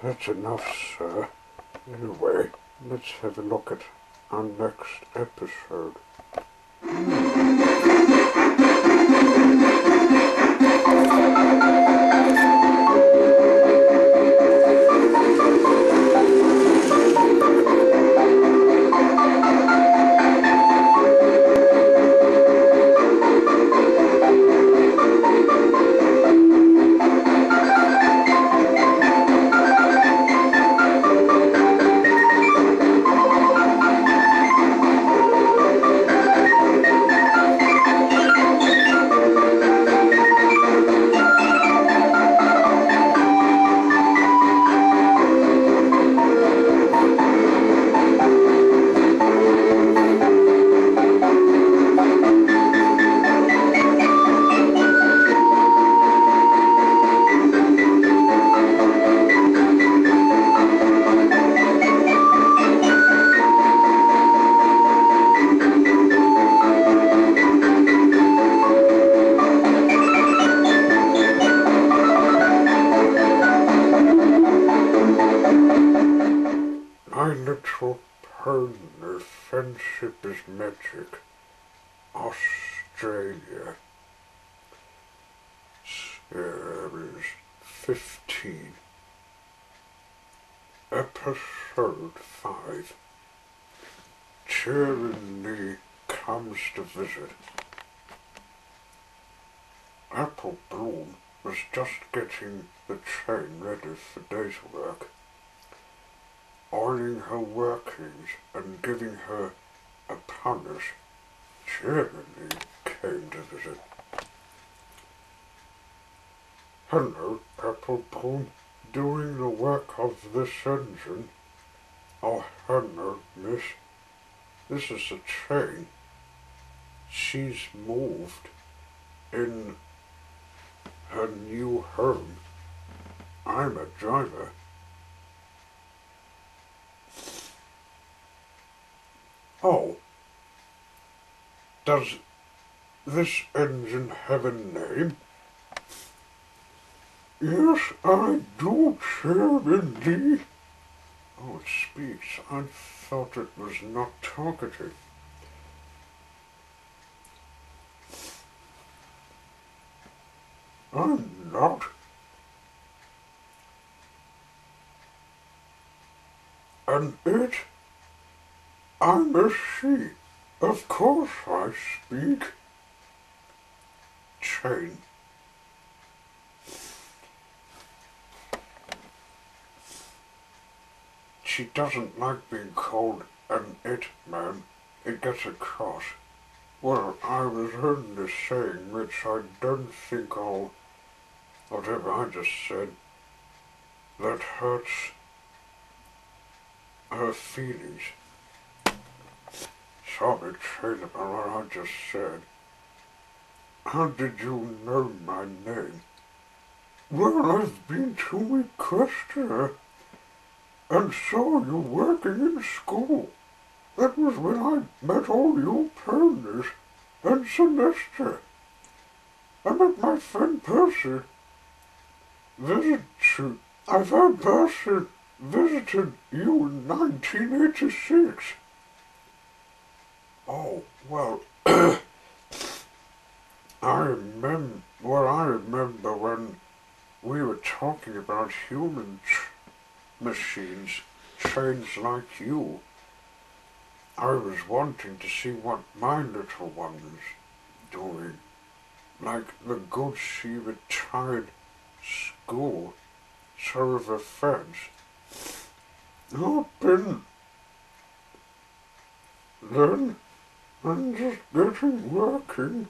That's enough, sir. Anyway, let's have a look at our next episode. My little partner, friendship is magic. Australia. Series 15. Episode 5. Tyranny comes to visit. Apple Bloom was just getting the train ready for day's work, oiling her workings and giving her a punish. Tyranny came to visit. Hello, Apple Bloom. Doing the work of this engine? Oh, hello, miss. This is the train. She's moved in her new home. I'm a driver. Oh, does this engine have a name? Yes, I do, Tyranny. Oh, it speaks. I thought it was not talkative. I'm not. And it? I'm a she. Of course I speak. Chain. She doesn't like being called an it, ma'am. It gets across. Well, I was only saying which I don't think whatever I just said, that hurts her feelings. Sorry, Train, about what I just said. How did you know my name? Well, I've been to Equestria and saw you working in school. That was when I met all you ponies and Celeste. I met my friend Percy. I've had Percy visited you in 1986. Oh, well, I remember when we were talking about human machines, trains like you. I was wanting to see what my little one was doing, like the good she retired school, serve her friends. I've been then and just getting working.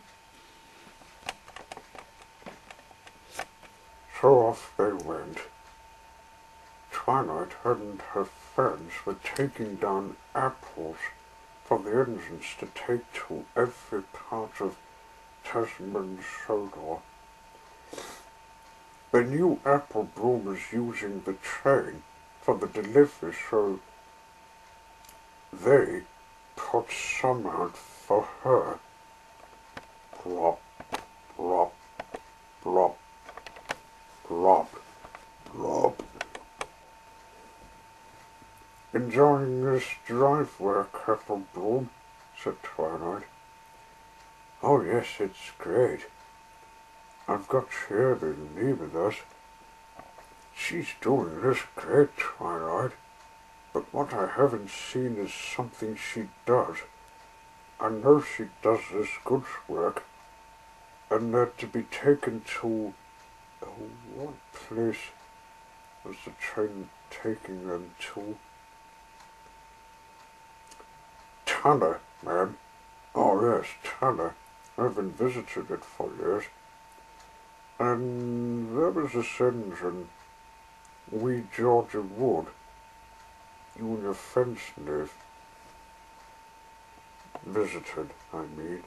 So off they went. Twilight and her friends were taking down apples for the engines to take to every part of Tasman's Sodor. They knew Apple Bloom was using the train for the delivery, so they put some out for her. Plop, plop, plop, plop, plop. "Enjoying this drive work, Bloom?" said Twilight. "Oh yes, it's great. I've got Sherry and me with us. She's doing this great, Twilight. But what I haven't seen is something she does. I know she does this goods work, and they're to be taken to... Oh, what place was the train taking them to? Tanner, ma'am. Oh yes, Tanner. I haven't visited it for years. And there was a sentence in Wee Georgia Wood. You and your friends live. Visited, I mean.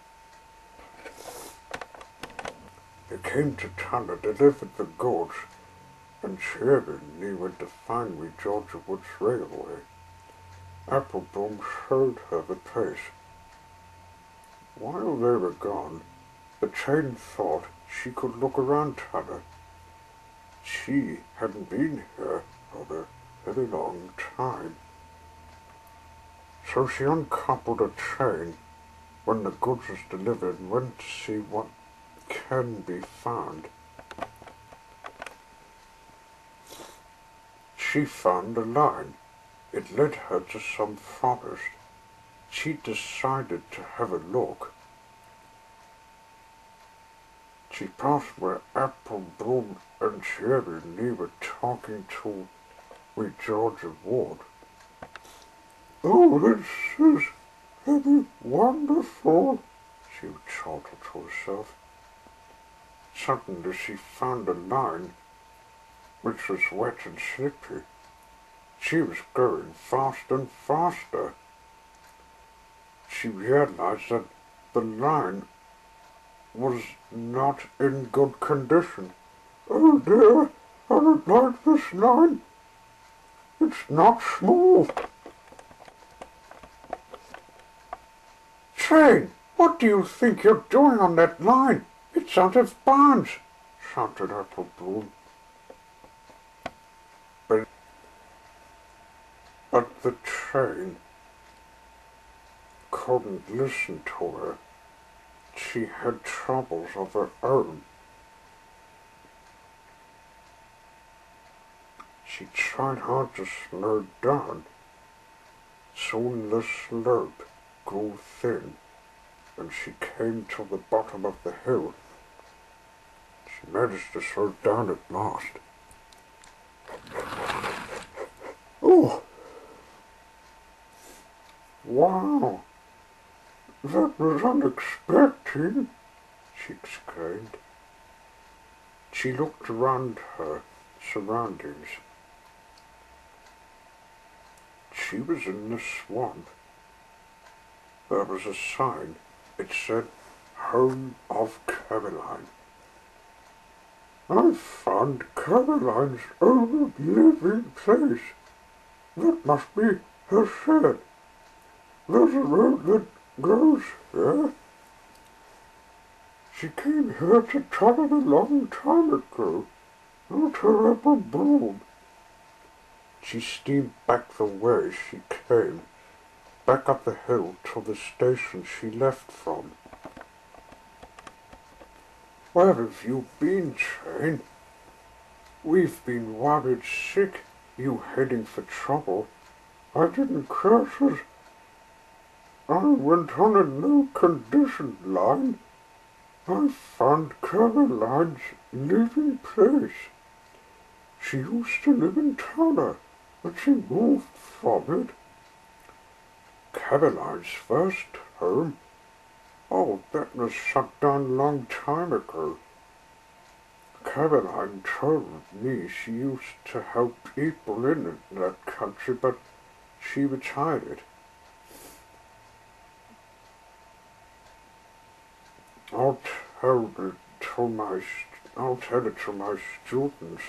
They came to Tanner, delivered the goods, and Sherry and me went to find Wee Georgia Wood's railway. Applebloom showed her the place. While they were gone, the train thought she could look around Tanner. She hadn't been here for a very long time. So she uncoupled a train when the goods was delivered and went to see what can be found. She found a line. It led her to some forest. She decided to have a look. She passed where Applebloom and Sherry and me were talking to Wee Georgia Ward. "Oh, this is very wonderful," she would chortle to herself. Suddenly she found a line which was wet and slippery. She was going faster and faster. She realized that the line was not in good condition. "Oh dear, I don't like this line. It's not smooth." "Train, what do you think you're doing on that line? It's out of bounds," shouted Applebloom. But the train couldn't listen to her. She had troubles of her own. She tried hard to slow down. Soon the slope grew thin, and she came to the bottom of the hill. She managed to slow down at last. "Oh! Wow! That was unexpected," she exclaimed. She looked around her surroundings. She was in the swamp. There was a sign. It said, "Home of Caroline." "I found Caroline's own living place. That must be her shed. There's a road that goes here. She came here to Tanner a long time ago. Not her Applebloom." She steamed back the way she came, back up the hill to the station she left from. "Where have you been, train? We've been worried sick, you heading for trouble. I didn't crash it. I went on a no-condition line. I found Caroline's living place. She used to live in Tanner, but she moved from it." "Caroline's first home? Oh, that was shut down a long time ago. Caroline told me she used to help people in that country, but she retired. I'll tell it to my students.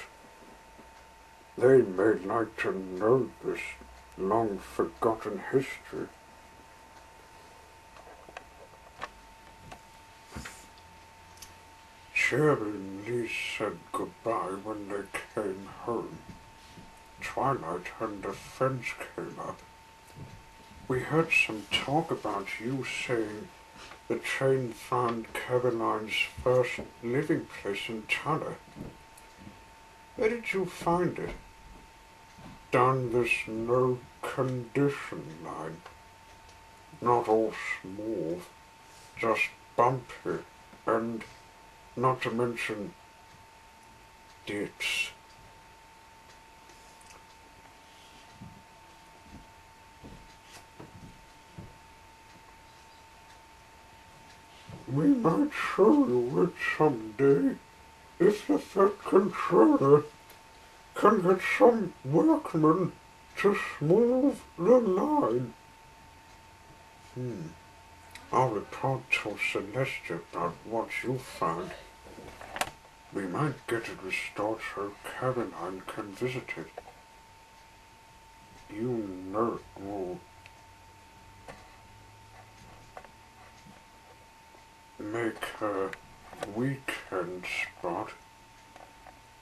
They may like to know this long-forgotten history." Sherry and Lee said goodbye when they came home. twilight and the fence came up, we heard some talk about you saying the train found Caroline's first living place in Tanner. Where did you find it? Down this no condition line. Not all smooth, just bumpy, and not to mention dips. We might show you it someday, if the Fed controller can get some workmen to smooth the line. I'll report to Celeste about what you found. We might get it restored so Caroline can visit it. You know, will make a weekend spot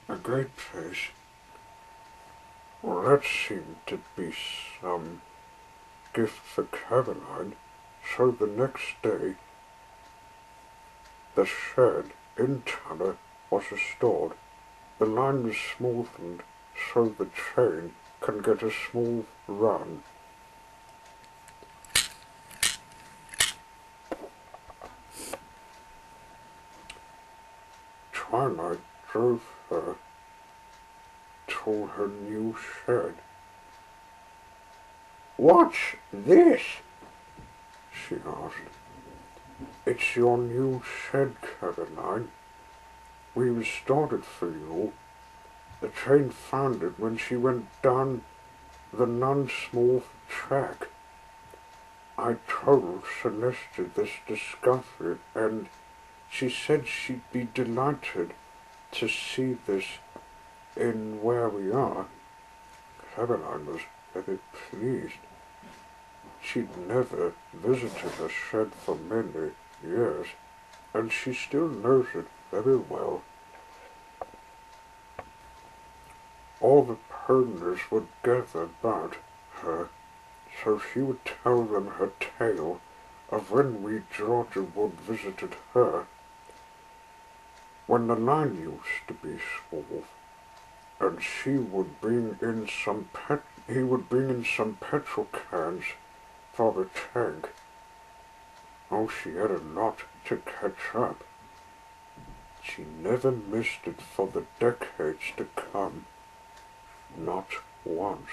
a great place. Well, that seemed to be some gift for Caroline, so the next day the shed in Tanner was restored. The line was smoothened so the train can get a smooth run. Twilight drove her to her new shed. "What's this?" she asked. "It's your new shed, Caroline. We restored it for you. The train found it when she went down the non-smooth track. I told Celeste this discovery, and she said she'd be delighted to see this in where we are." Caroline was very pleased. She'd never visited a shed for many years, and she still knows it very well. All the ponies would gather about her, so she would tell them her tale of when we Georgia Wood visited her, when the line used to be smooth, and he would bring in some petrol cans for the tank. Oh, she had a lot to catch up. She never missed it for the decades to come. Not once.